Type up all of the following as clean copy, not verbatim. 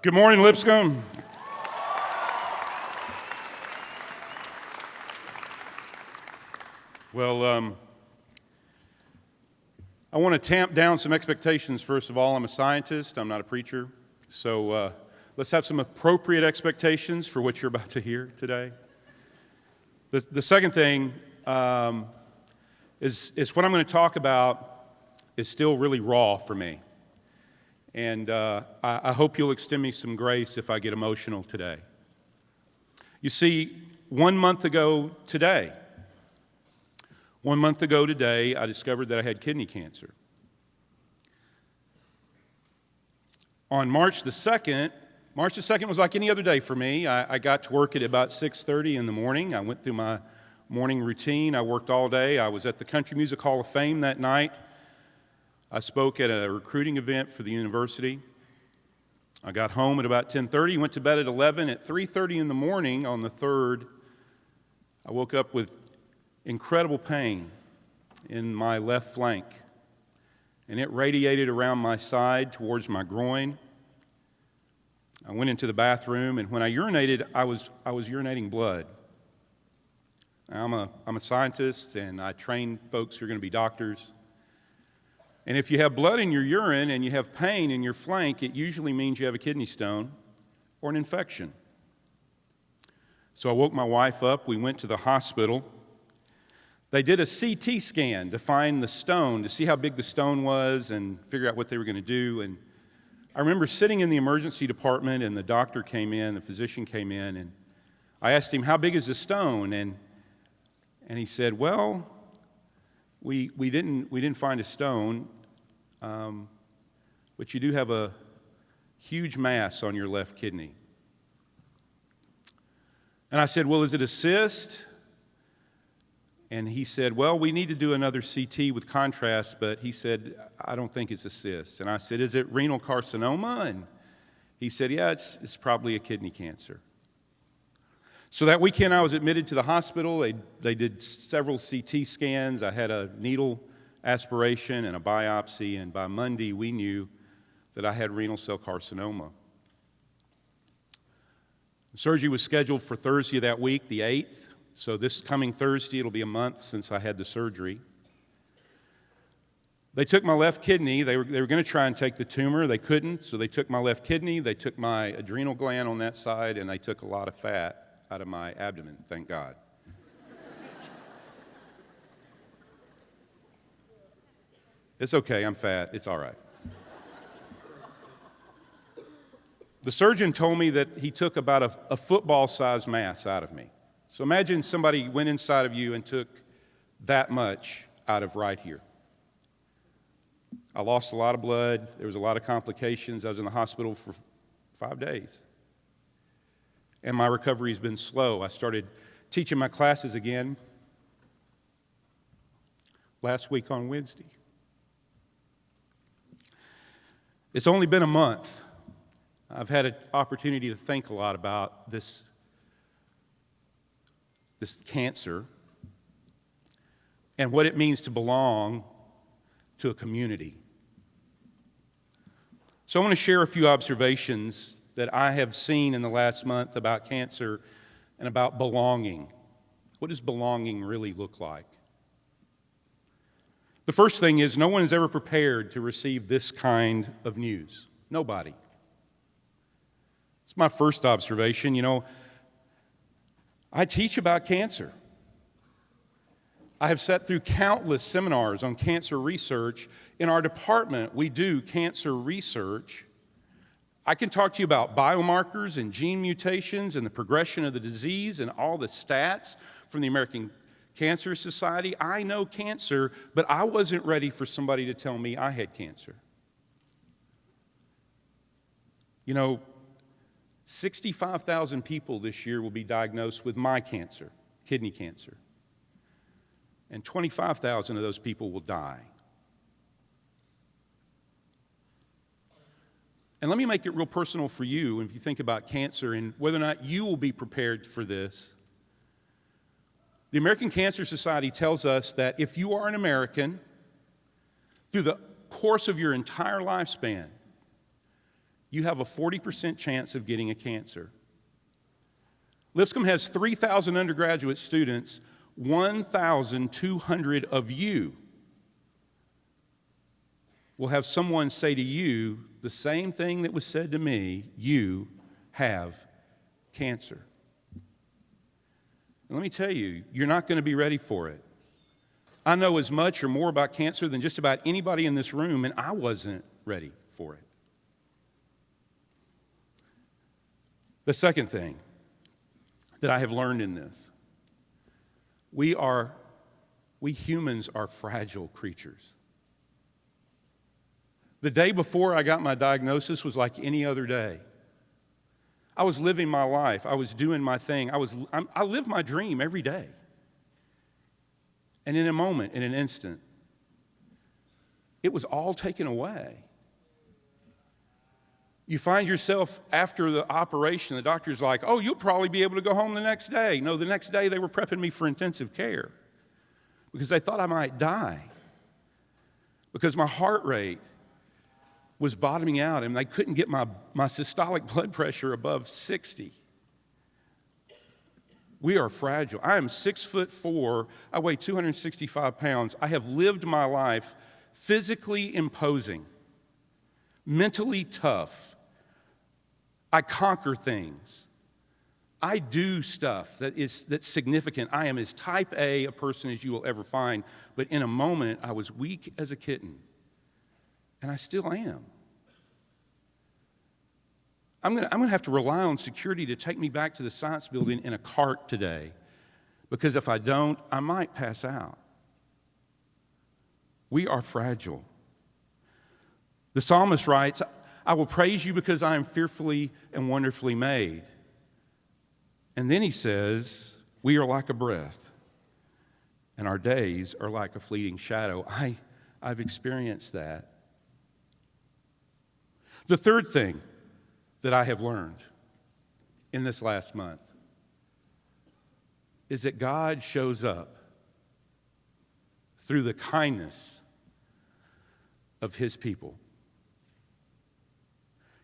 Good morning, Lipscomb. Well, I want to tamp down some expectations. First of all, I'm a scientist, I'm not a preacher. So let's have some appropriate expectations for what you're about to hear today. The second thing is what I'm going to talk about is still really raw for me. And I hope you'll extend me some grace if I get emotional today. You see, 1 month ago today, I discovered that I had kidney cancer. On March the 2nd was like any other day for me. I got to work at about 6:30 in the morning. I went through my morning routine. I worked all day. I was at the Country Music Hall of Fame that night. I spoke at a recruiting event for the university. I got home at about 10:30, went to bed at 11. At 3:30 in the morning on the 3rd, I woke up with incredible pain in my left flank, and it radiated around my side towards my groin. I went into the bathroom, and when I urinated, I was urinating blood. Now, I'm a scientist, and I train folks who are going to be doctors. And if you have blood in your urine and you have pain in your flank, it usually means you have a kidney stone or an infection. So I woke my wife up. We went to the hospital. They did a CT scan to find the stone, to see how big the stone was and figure out what they were going to do. And I remember sitting in the emergency department, and the doctor came in, the physician came in, and I asked him, "How big is the stone?" And he said, "Well, we didn't find a stone, but you do have a huge mass on your left kidney." And I said, "Well, is it a cyst?" And he said, "Well, we need to do another CT with contrast," but he said, "I don't think it's a cyst." And I said, "Is it renal carcinoma?" And he said, "Yeah, it's probably a kidney cancer." So that weekend I was admitted to the hospital. They did several CT scans. I had a needle aspiration and a biopsy, and by Monday we knew that I had renal cell carcinoma. The surgery was scheduled for Thursday of that week, the 8th. So this coming Thursday, it'll be a month since I had the surgery. They took my left kidney. They were going to try and take the tumor. They couldn't, so they took my left kidney. They took my adrenal gland on that side, and they took a lot of fat out of my abdomen, thank God. It's okay, I'm fat. It's all right. The surgeon told me that he took about a football-sized mass out of me. So imagine somebody went inside of you and took that much out of right here. I lost a lot of blood. There was a lot of complications. I was in the hospital for 5 days. And my recovery has been slow. I started teaching my classes again last week on Wednesday. It's only been a month. I've had an opportunity to think a lot about this cancer and what it means to belong to a community. So I want to share a few observations that I have seen in the last month about cancer and about belonging. What does belonging really look like? The first thing is, no one is ever prepared to receive this kind of news. Nobody. It's my first observation. You know, I teach about cancer. I have sat through countless seminars on cancer research. In our department, we do cancer research. I can talk to you about biomarkers and gene mutations and the progression of the disease and all the stats from the American Cancer Society. I know cancer, but I wasn't ready for somebody to tell me I had cancer. You know, 65,000 people this year will be diagnosed with my cancer, kidney cancer. And 25,000 of those people will die. And let me make it real personal for you if you think about cancer and whether or not you will be prepared for this. The American Cancer Society tells us that if you are an American, through the course of your entire lifespan, you have a 40% chance of getting a cancer. Lipscomb has 3,000 undergraduate students. 1,200 of you will have someone say to you the same thing that was said to me: you have cancer. And let me tell you, you're not going to be ready for it. I know as much or more about cancer than just about anybody in this room, and I wasn't ready for it. The second thing that I have learned in this: we humans are fragile creatures. The day before I got my diagnosis was like any other day. I was living my life. I was doing my thing. I live my dream every day. And in a moment, in an instant, it was all taken away. You find yourself after the operation, the doctor's like, oh, you'll probably be able to go home the next day. No, the next day they were prepping me for intensive care because they thought I might die, because my heart rate was bottoming out and they couldn't get my systolic blood pressure above 60. We are fragile. I am 6'4". I weigh 265 pounds. I have lived my life physically imposing, mentally tough. I conquer things. I do stuff that's significant. I am as type A a person as you will ever find. But in a moment, I was weak as a kitten. And I still am. I'm going to have to rely on security to take me back to the science building in a cart today, because if I don't, I might pass out. We are fragile. The psalmist writes, I will praise you because I am fearfully and wonderfully made. And then he says, we are like a breath, and our days are like a fleeting shadow. I've experienced that. The third thing that I have learned in this last month is that God shows up through the kindness of his people.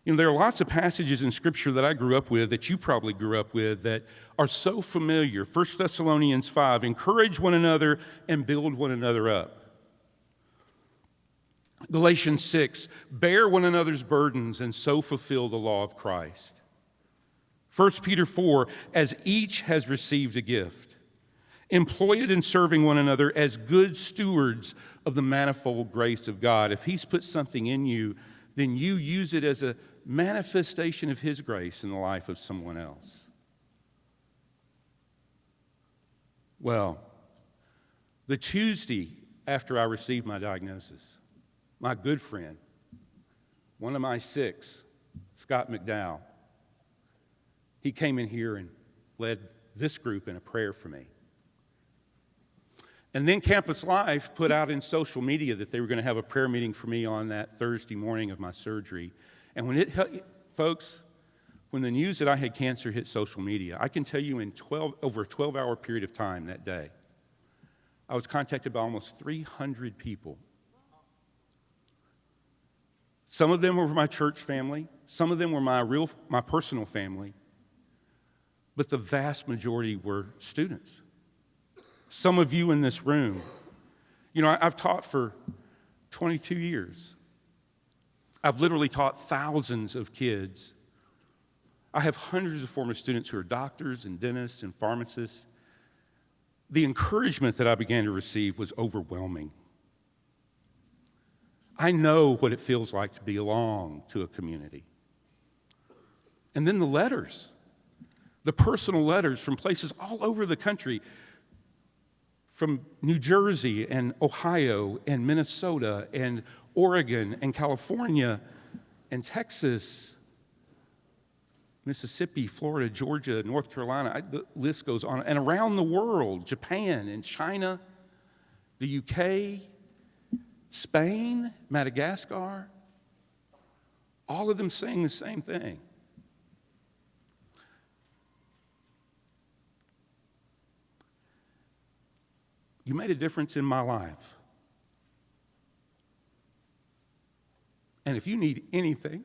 You know, there are lots of passages in Scripture that I grew up with, that you probably grew up with, that are so familiar. 1 Thessalonians 5, encourage one another and build one another up. Galatians 6, bear one another's burdens and so fulfill the law of Christ. 1 Peter 4, as each has received a gift, employ it in serving one another as good stewards of the manifold grace of God. If he's put something in you, then you use it as a manifestation of his grace in the life of someone else. Well, the Tuesday after I received my diagnosis, my good friend, one of my six, Scott McDowell, he came in here and led this group in a prayer for me. And then Campus Life put out in social media that they were going to have a prayer meeting for me on that Thursday morning of my surgery. And when folks, when the news that I had cancer hit social media, I can tell you over a 12-hour period of time that day, I was contacted by almost 300 people. Some of them were my church family. Some of them were my personal family. But the vast majority were students. Some of you in this room, you know, I've taught for 22 years. I've literally taught thousands of kids. I have hundreds of former students who are doctors and dentists and pharmacists. The encouragement that I began to receive was overwhelming. I know what it feels like to belong to a community. And then the letters, the personal letters from places all over the country, from New Jersey and Ohio and Minnesota and Oregon and California and Texas, Mississippi, Florida, Georgia, North Carolina, the list goes on. And around the world, Japan and China, the UK, Spain, Madagascar, all of them saying the same thing. You made a difference in my life. And if you need anything,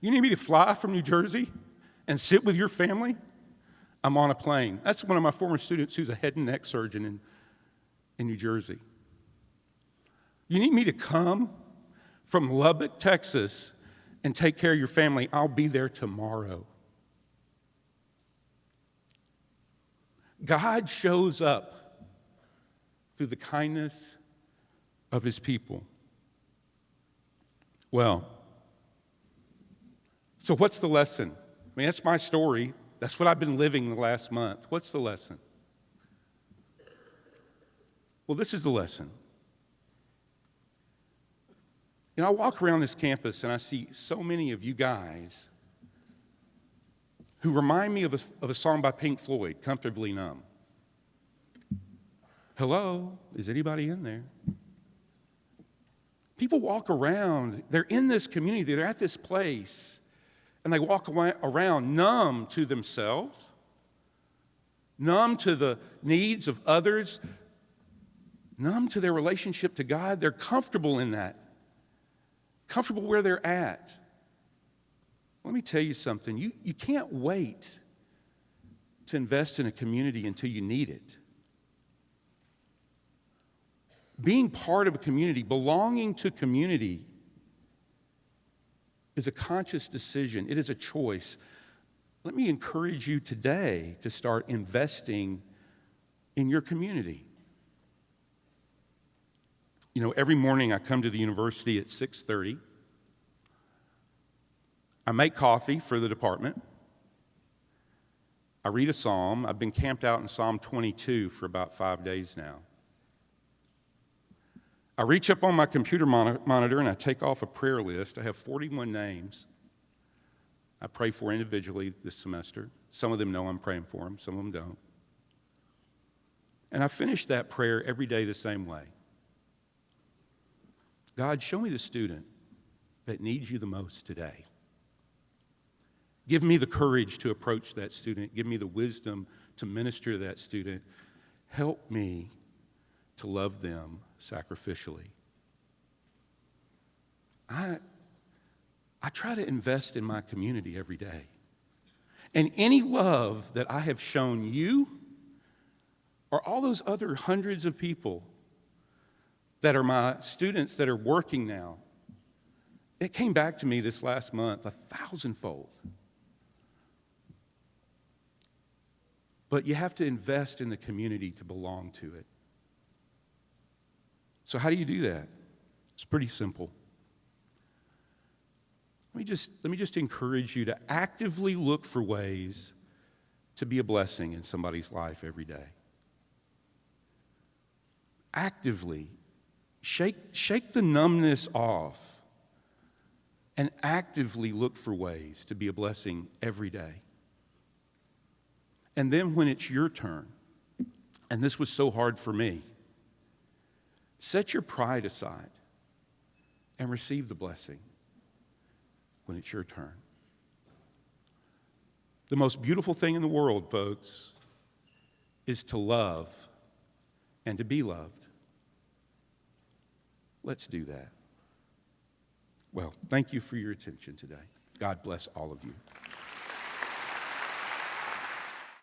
You need me to fly from New Jersey and sit with your family? I'm on a plane. That's one of my former students who's a head and neck surgeon in New Jersey. You need me to come from Lubbock, Texas, and take care of your family? I'll be there tomorrow. God shows up through the kindness of his people. Well, so what's the lesson? I mean, that's my story. That's what I've been living the last month. What's the lesson? Well, this is the lesson. You know, I walk around this campus and I see so many of you guys who remind me of a song by Pink Floyd, Comfortably Numb. Hello, is anybody in there? People walk around, they're in this community, they're at this place, and they walk around numb to themselves, numb to the needs of others, numb to their relationship to God. They're comfortable in that, comfortable where they're at. Let me tell you something. You can't wait to invest in a community until you need it. Being part of a community, belonging to community, is a conscious decision. It is a choice. Let me encourage you today to start investing in your community. You know, every morning I come to the university at 6:30. I make coffee for the department. I read a psalm. I've been camped out in Psalm 22 for about 5 days now. I reach up on my computer monitor and I take off a prayer list. I have 41 names I pray for individually this semester. Some of them know I'm praying for them, some of them don't. And I finish that prayer every day the same way. God, show me the student that needs you the most today. Give me the courage to approach that student. Give me the wisdom to minister to that student. Help me to love them sacrificially. I try to invest in my community every day. And any love that I have shown you or all those other hundreds of people that are my students that are working now, it came back to me this last month 1,000-fold. But you have to invest in the community to belong to it. So how do you do that? It's pretty simple. Let me just encourage you to actively look for ways to be a blessing in somebody's life every day. Actively shake the numbness off and actively look for ways to be a blessing every day. And then when it's your turn, and this was so hard for me, set your pride aside and receive the blessing when it's your turn. The most beautiful thing in the world, folks, is to love and to be loved. Let's do that. Well, thank you for your attention today. God bless all of you.